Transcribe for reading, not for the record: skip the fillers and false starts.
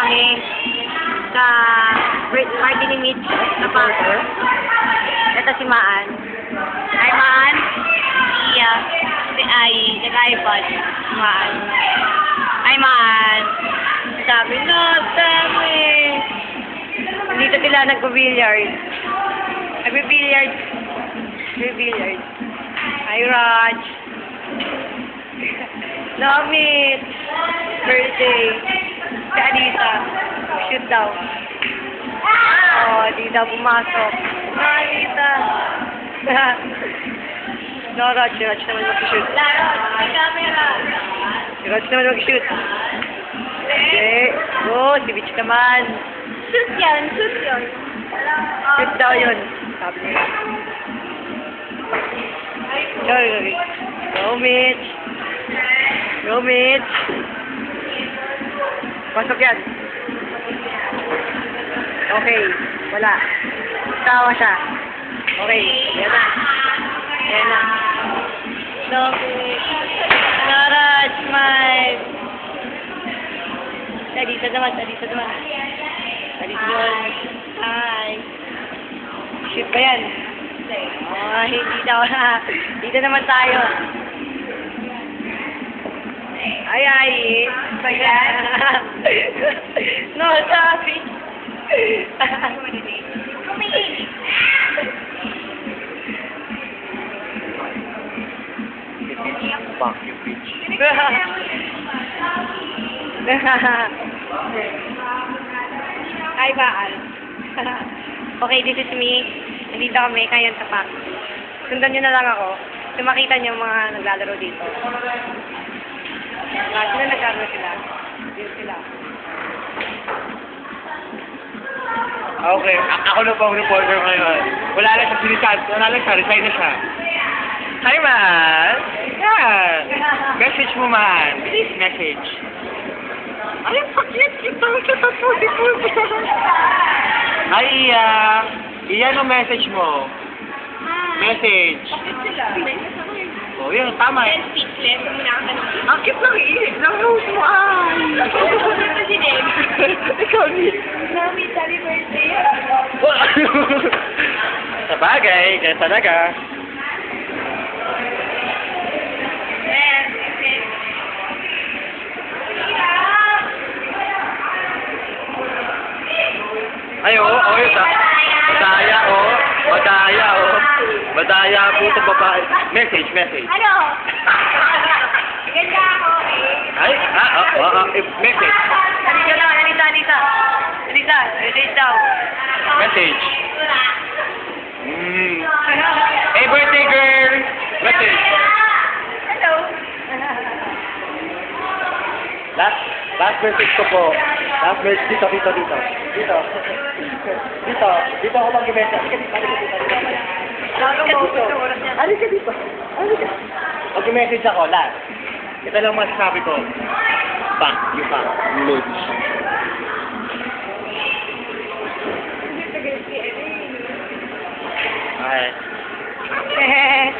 kami sa party ni Mitch na Paco. Ito si Maan. Hi, Maan. Iya. Si Ai. Nag-iPod. Maan. Hi, Maan. Sabi na, dami. Dito sila nag-billiard. Nag-billiard. Nag-billiard. Hi, Raj. Namit. Birthday. Si Anita. Shoot daw. Oh, di daw pumasok. Anita. No, Raj. Si Raj naman mag-shoot. Si camera. Si Raj naman mag-shoot. Okay. Oh, si Mitch naman. Shoot yan. Shoot yun. Shoot daw yun. Sabi niya. Sorry. Go, Mitch. Go, Mitch. Pasok yan. Okay. Wala. Tawa siya. Okay. Yan na. Yan na. Okay. Naraj, smile. Dito naman. Dito naman. Hi. Shoot ba yan? Oh, hindi daw na. Dito naman tayo. Ay. Ayan. No, sabi. Fuck you, bitch. Hi, Baal. Okay, this is me. Nandito kami, kayan sa pack. Sundan nyo na lang ako. So makita nyo mga naglalaro dito. Sila naglalaro sila. Dito sila. Okay, ako na po ang reporter ngayon. Wala lang sa sinisan. Wala lang siya, resign na siya. Hi, man. Yeah. Message mo, man. Please message. Ay, pakit kita sa puti. Hi, Iya. Iya, anong message mo? Message. Oh, yun, tama eh. Speechless. Ang cute lang ng nose mo, ay. Ikaw ni. Mami, happy birthday. Sabagay, kaya talaga. Ay, oo, yun. Madaya po sa babae. Message. Ano? Ganda ako eh. Ay, message. Halika na, halika. Message daw. Message. Hey, birthday girl. Message. Hello. Last message ko po. Last message dito. Dito ako mag-message. Halika dito. Mag-message ako, last. Ito lang masasabi ko. Fuck you, Mitch. Eh.